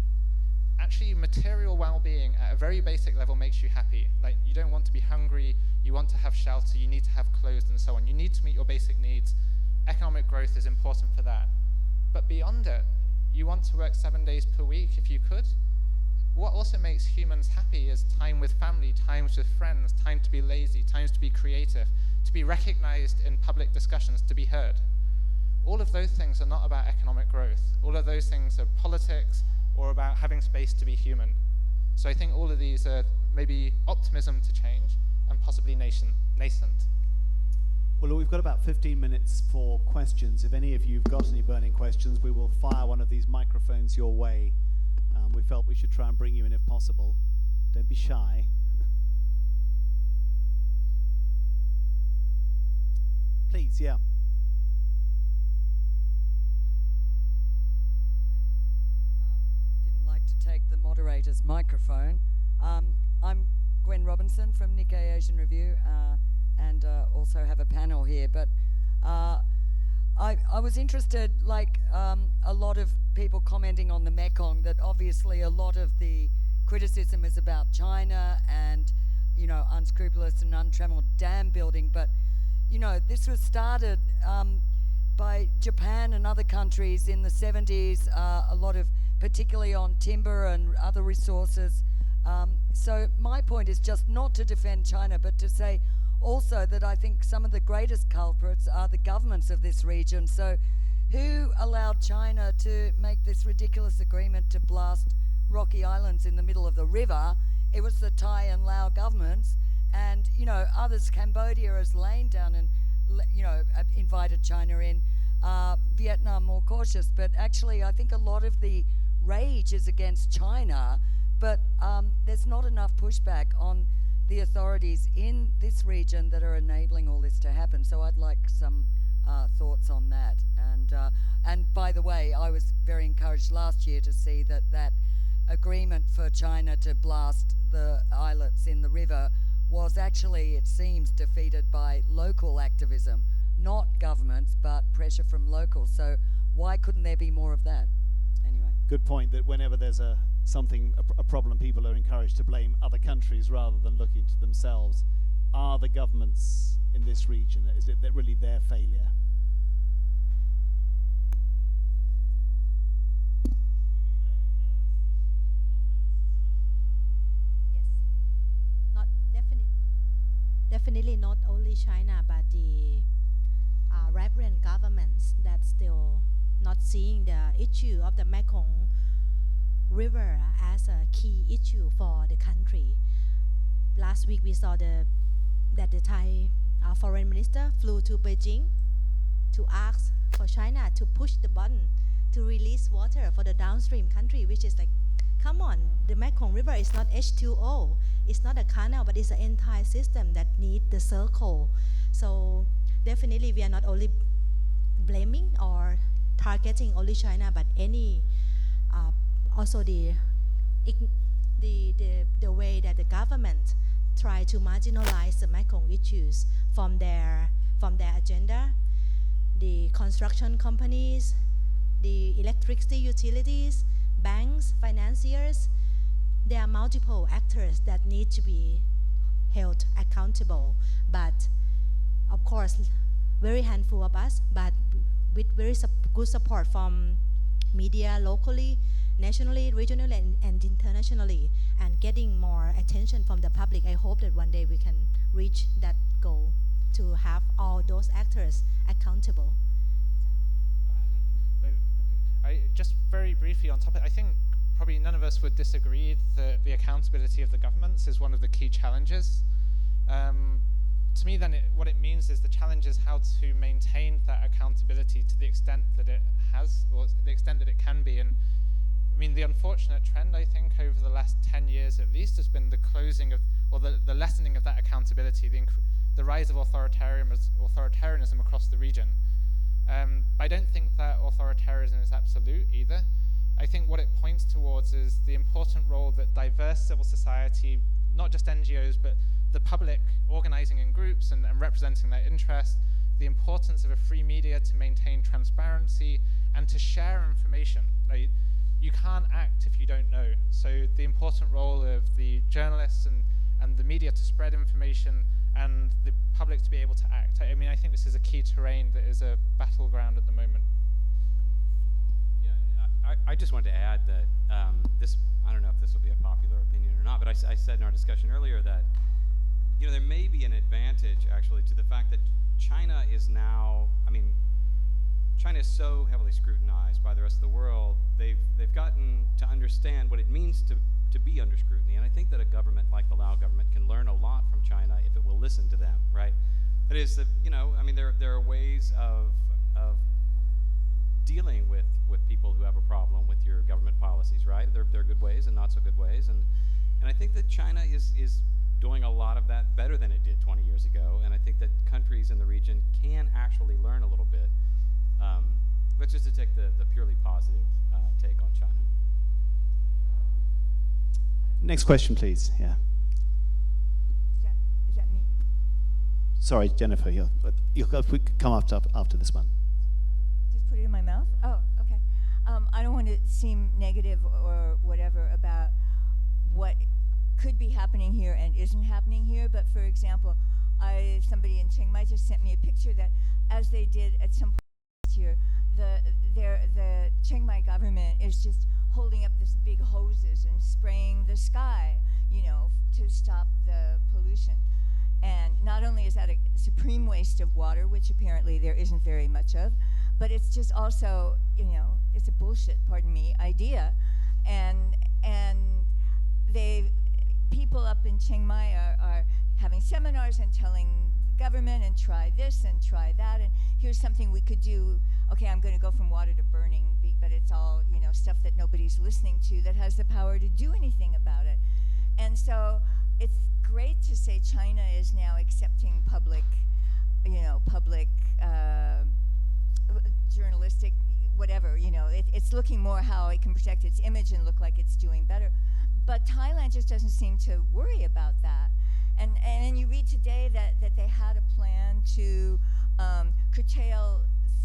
Actually, material well-being at a very basic level makes you happy. Like, you don't want to be hungry, you want to have shelter, you need to have clothes and so on. You need to meet your basic needs. Economic growth is important for that. But beyond it, you want to work 7 days per week if you could. What also makes humans happy is time with family, times with friends, time to be lazy, times to be creative, to be recognized in public discussions, to be heard. All of those things are not about economic growth. All of those things are politics or about having space to be human. So I think all of these are maybe optimism to change and possibly nascent. Well, look, we've got about 15 minutes for questions. If any of you have got any burning questions, we will fire one of these microphones your way. We felt we should try and bring you in if possible. Don't be shy. Please, yeah. Didn't like to take the moderator's microphone. I'm Gwen Robinson from Nikkei Asian Review, and also have a panel here. But I was interested, like a lot of people commenting on the Mekong, that obviously a lot of the criticism is about China and, you know, unscrupulous and untrammeled dam building. But, you know, this was started by Japan and other countries in the 70s, a lot of, particularly on timber and other resources. So my point is just not to defend China, but to say also that I think some of the greatest culprits are the governments of this region. So who allowed China to make this ridiculous agreement to blast rocky islands in the middle of the river? It was the Thai and Lao governments, and, you know, others. Cambodia has lain down and, you know, invited China in. Vietnam more cautious, but actually I think a lot of the rage is against China, but there's not enough pushback on the authorities in this region that are enabling all this to happen. So I'd like some thoughts on that. And by the way, I was very encouraged last year to see that agreement for China to blast the islets in the river was actually, it seems, defeated by local activism, not governments, but pressure from locals. So why couldn't there be more of that? Anyway. Good point, that whenever there's a problem, people are encouraged to blame other countries rather than looking to themselves. Are the governments in this region, is it really their failure? Yes, not definitely not only China, but the reverend governments that still not seeing the issue of the Mekong River as a key issue for the country. Last week we saw that the Thai foreign minister flew to Beijing to ask for China to push the button to release water for the downstream country, which is like, come on, the Mekong River is not H2O, it's not a canal, but it's an entire system that need the circle. So definitely we are not only blaming or targeting only China, but any also the way that the government try to marginalize the Mekong issues from their agenda. The construction companies, the electricity utilities, banks, financiers, there are multiple actors that need to be held accountable. But of course, very handful of us, but with very good support from media locally, nationally, regionally, and internationally, and getting more attention from the public. I hope that one day we can reach that goal to have all those actors accountable. Just very briefly on topic, I think probably none of us would disagree that the accountability of the governments is one of the key challenges. To me, then, what it means is the challenge is how to maintain that accountability to the extent that it has, or the extent that it can be. And I mean, the unfortunate trend, I think, over the last 10 years at least, has been the closing of, or the lessening of that accountability, the rise of authoritarianism across the region. I don't think that authoritarianism is absolute either. I think what it points towards is the important role that diverse civil society, not just NGOs, but the public organizing in groups and representing their interests, the importance of a free media to maintain transparency and to share information. Like, you can't act if you don't know. So the important role of the journalists and the media to spread information and the public to be able to act. I mean, I think this is a key terrain that is a battleground at the moment. Yeah, I just wanted to add that this, I don't know if this will be a popular opinion or not, but I said in our discussion earlier that, you know, there may be an advantage actually to the fact that China is now, I mean, China is so heavily scrutinized by the rest of the world, they've gotten to understand what it means to be under scrutiny. And I think that a government like the Lao government can learn a lot from China if it will listen to them, right? It is that, you know, I mean, there are ways of dealing with people who have a problem with your government policies, right? There are good ways and not so good ways. And I think that China is doing a lot of that better than it did 20 years ago. And I think that countries in the region can actually learn a little bit. But just to take the purely positive take on China. Next question, please. Yeah. Is that me? Sorry, Jennifer. You'll come after this one. want to seem negative or whatever about what could be happening here and isn't happening here, but for example, somebody in Chiang Mai just sent me a picture that, as they did at some point last year, the Chiang Mai government is just holding up this big hoses and spraying the sky, to stop the pollution. And not only is that a supreme waste of water, which apparently there isn't very much of, but it's just also, it's a bullshit, pardon me, idea. And people up in Chiang Mai are having seminars and telling the government and try this and try that, and here's something we could do. Okay, I'm going to go from water to burning, but it's all, stuff that nobody's listening to that has the power to do anything about it. And so it's great to say China is now accepting public journalistic, whatever, it's looking more how it can protect its image and look like it's doing better. But Thailand just doesn't seem to worry about that. And you read today that they had a plan to curtail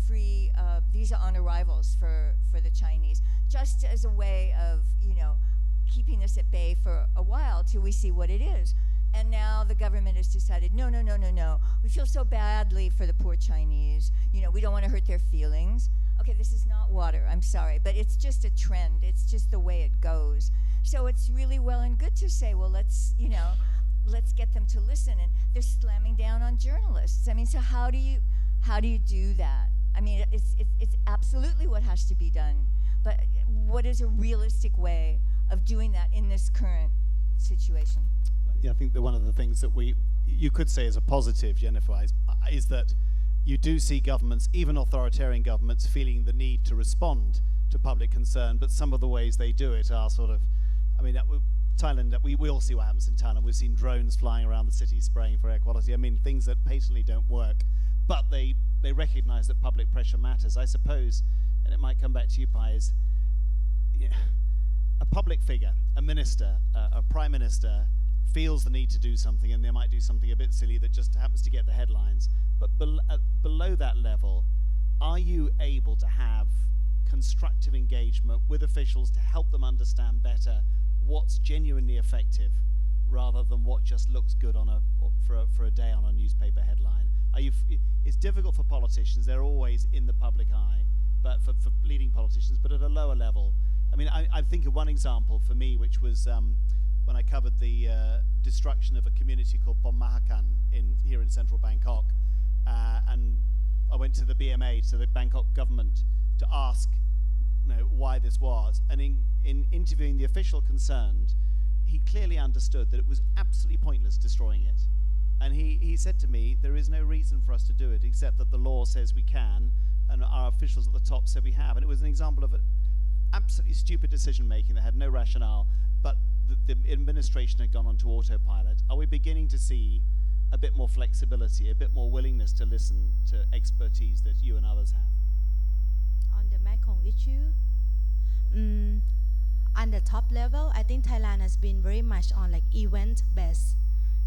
free visa on arrivals for the Chinese, just as a way of, keeping this at bay for a while till we see what it is. And now the government has decided, no. We feel so badly for the poor Chinese. We don't want to hurt their feelings. Okay, this is not water, I'm sorry, but it's just a trend. It's just the way it goes. So it's really well and good to say, well, let's get them to listen. And they're slamming down on journalists. I mean, so how do you do that? I mean, it's absolutely what has to be done. But what is a realistic way of doing that in this current situation? Yeah, I think that one of the things that you could say is a positive, Jennifer, is that you do see governments, even authoritarian governments, feeling the need to respond to public concern, but some of the ways they do it are sort of, Thailand, we all see what happens in Thailand. We've seen drones flying around the city spraying for air quality. Things that patently don't work, but they recognize that public pressure matters. I suppose, and it might come back to you, Pai, is a public figure, a minister, a prime minister, feels the need to do something, and they might do something a bit silly that just happens to get the headlines. But below that level, are you able to have constructive engagement with officials to help them understand better what's genuinely effective, rather than what just looks good for a day on a newspaper headline? It's difficult for politicians; they're always in the public eye, but for leading politicians, but at a lower level. I think of one example for me, which was when I covered the destruction of a community called Pom Mahakan here in central Bangkok, and I went to the BMA, to the Bangkok government, to ask why this was. And in interviewing the official concerned, he clearly understood that it was absolutely pointless destroying it. And he said to me, there is no reason for us to do it except that the law says we can, and our officials at the top said we have. And it was an example of an absolutely stupid decision making that had no rationale, but the administration had gone on to autopilot. Are we beginning to see a bit more flexibility, a bit more willingness to listen to expertise that you and others have? On the Mekong issue, on the top level, I think Thailand has been very much on event-based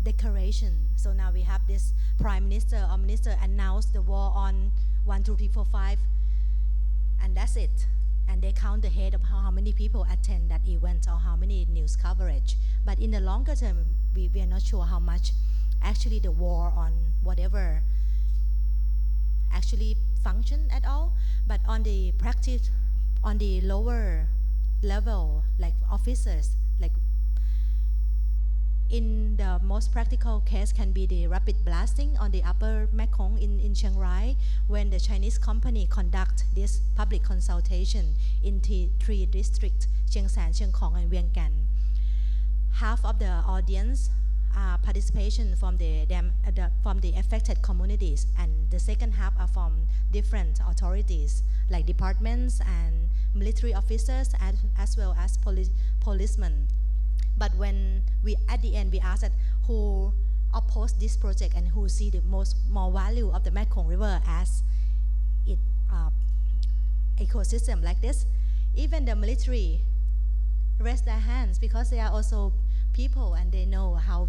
declaration. So now we have this prime minister or minister announced the war on 1, 2, 3, 4, 5, and that's it. And they count the head of how many people attend that event or how many news coverage. But in the longer term, we are not sure how much actually the war on whatever actually function at all. But on the practice, on the lower level, like officers, in the most practical case can be the rapid blasting on the upper Mekong in Chiang Rai, when the Chinese company conduct this public consultation in three districts, Chiang San, Chiang Khong, and Vientiane Can. Half of the audience are participation from the affected communities, and the second half are from different authorities like departments and military officers as well as policemen. But when at the end we asked that who opposed this project and who see the more value of the Mekong River as it ecosystem like this, even the military raised their hands because they are also people and they know how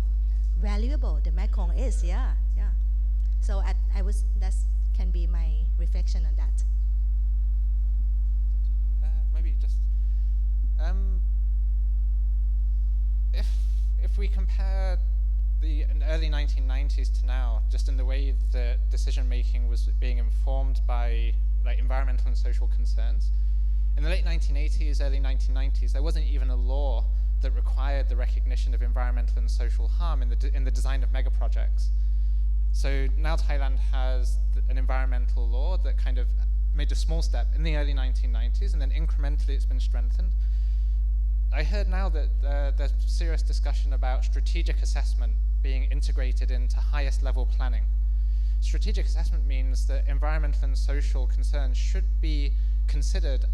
valuable the Mekong is. Yeah. So that can be my reflection on that. Maybe just if we compare the early 1990s to now, just in the way that decision making was being informed by like environmental and social concerns, in the late 1980s, early 1990s, there wasn't even a law that required the recognition of environmental and social harm in the design of mega projects. So now Thailand has an environmental law that kind of made a small step in the early 1990s, and then incrementally it's been strengthened. I heard now that there's serious discussion about strategic assessment being integrated into highest level planning. Strategic assessment means that environmental and social concerns should be considered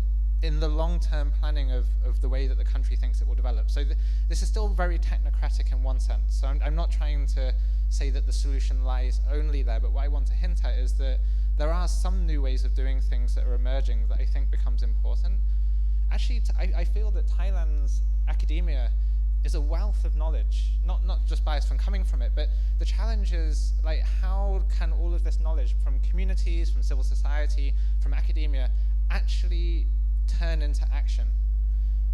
in the long-term planning of the way that the country thinks it will develop. So this is still very technocratic in one sense. So I'm not trying to say that the solution lies only there, but what I want to hint at is that there are some new ways of doing things that are emerging that I think becomes important. Actually, I feel that Thailand's academia is a wealth of knowledge, not just biased from coming from it, but the challenge is, like, how can all of this knowledge from communities, from civil society, from academia, actually turn into action?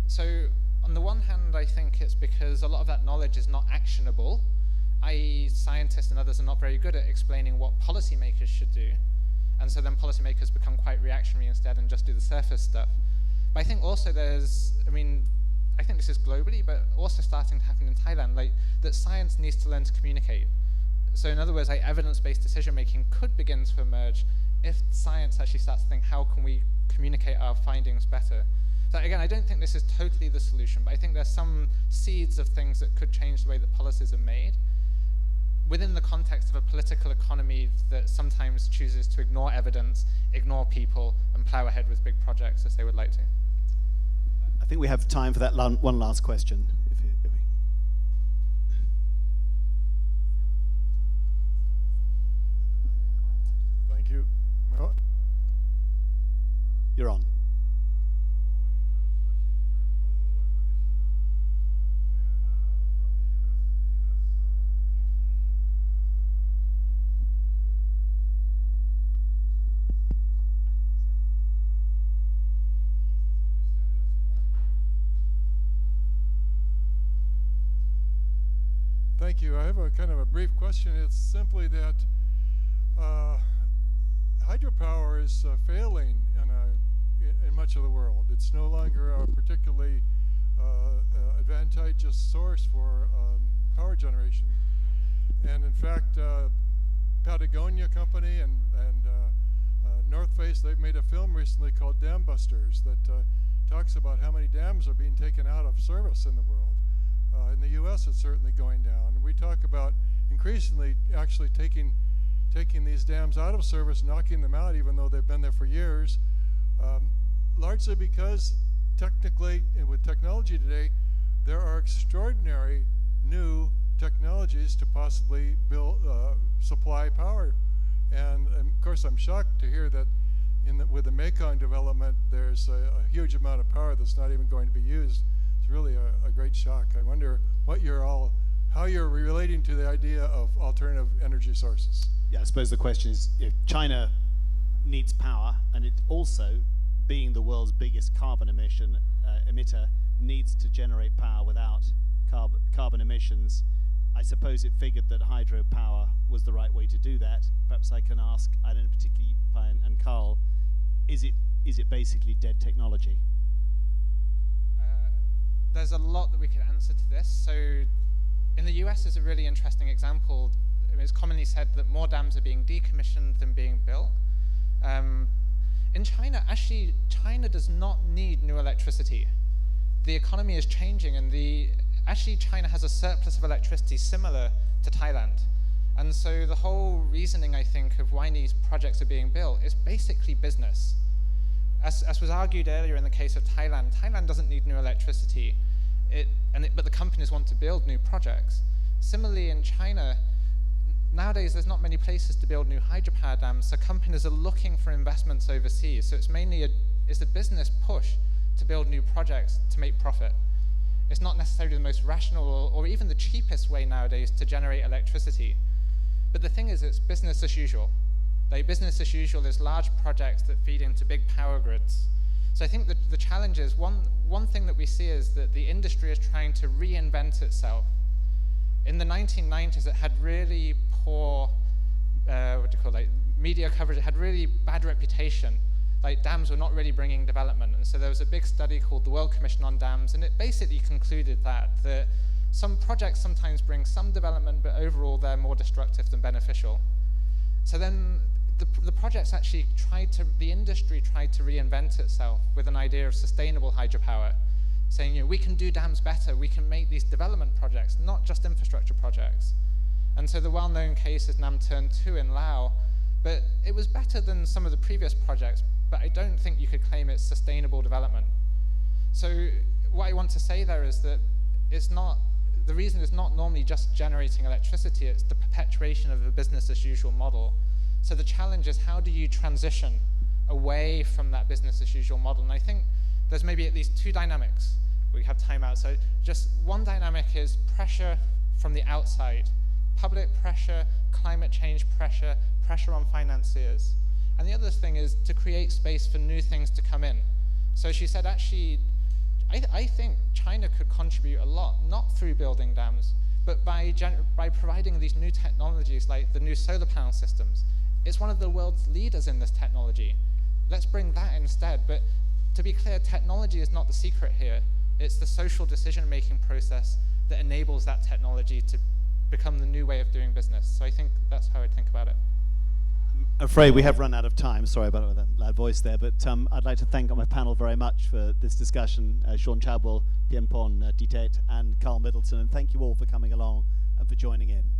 So on the one hand, I think it's because a lot of that knowledge is not actionable, i.e. scientists and others are not very good at explaining what policymakers should do, and so then policymakers become quite reactionary instead and just do the surface stuff. But I think also I think this is globally, but also starting to happen in Thailand, like that science needs to learn to communicate. So in other words, like evidence-based decision-making could begin to emerge if science actually starts to think, how can we communicate our findings better? So again, I don't think this is totally the solution, but I think there's some seeds of things that could change the way that policies are made within the context of a political economy that sometimes chooses to ignore evidence, ignore people, and plow ahead with big projects as they would like to. I think we have time for that one last question. Thank you. You're on. Thank you. I have a kind of a brief question. It's simply that hydropower is failing in much of the world. It's no longer a particularly advantageous source for power generation. And in fact, Patagonia Company and North Face, they've made a film recently called Dam Busters that talks about how many dams are being taken out of service in the world. In the U.S., it's certainly going down. And we talk about increasingly actually taking these dams out of service, knocking them out, even though they've been there for years, largely because technically, and with technology today, there are extraordinary new technologies to possibly build, supply power. And of course, I'm shocked to hear that with the Mekong development, there's a huge amount of power that's not even going to be used. It's really a great shock. I wonder how you're relating to the idea of alternative energy sources. Yeah, I suppose the question is, if China needs power, and it also, being the world's biggest carbon emitter, needs to generate power without carbon emissions. I suppose it figured that hydropower was the right way to do that. Perhaps I can ask, I don't know, particularly Pian and Carl, is it basically dead technology? There's a lot that we could answer to this. So in the US is a really interesting example. It's commonly said that more dams are being decommissioned than being built. In China, actually, China does not need new electricity. The economy is changing, and actually China has a surplus of electricity similar to Thailand. And so the whole reasoning, I think, of why these projects are being built is basically business. As was argued earlier in the case of Thailand, Thailand doesn't need new electricity, but the companies want to build new projects. Similarly, in China, nowadays there's not many places to build new hydropower dams, so companies are looking for investments overseas. So it's mainly a business push to build new projects to make profit. It's not necessarily the most rational or even the cheapest way nowadays to generate electricity. But the thing is, it's business as usual. Like, business as usual is large projects that feed into big power grids. So I think that the challenge is, one thing that we see is that the industry is trying to reinvent itself. in the 1990s, it had really poor, media coverage. It had really bad reputation. Like, dams were not really bringing development. And so there was a big study called the World Commission on Dams, and it basically concluded that some projects sometimes bring some development, but overall they're more destructive than beneficial. So then the projects actually the industry tried to reinvent itself with an idea of sustainable hydropower, saying, we can do dams better, we can make these development projects, not just infrastructure projects. And so the well-known case is Nam Turn 2 in Laos, but it was better than some of the previous projects, but I don't think you could claim it's sustainable development. So what I want to say there is that the reason is not normally just generating electricity, it's the perpetuation of a business as usual model. So the challenge is, how do you transition away from that business as usual model? And I think there's maybe at least two dynamics. We have time out. So just one dynamic is pressure from the outside. Public pressure, climate change pressure, pressure on financiers. And the other thing is to create space for new things to come in. So she said, actually, I think China could contribute a lot, not through building dams, but by providing these new technologies like the new solar panel systems. It's one of the world's leaders in this technology. Let's bring that instead. But to be clear, technology is not the secret here. It's the social decision-making process that enables that technology to become the new way of doing business. So I think that's how I think about it. I'm afraid we have run out of time. Sorry about that loud voice there. But I'd like to thank my panel very much for this discussion. Sean Chadwell, Pianporn, Deetes, and Carl Middleton. And thank you all for coming along and for joining in.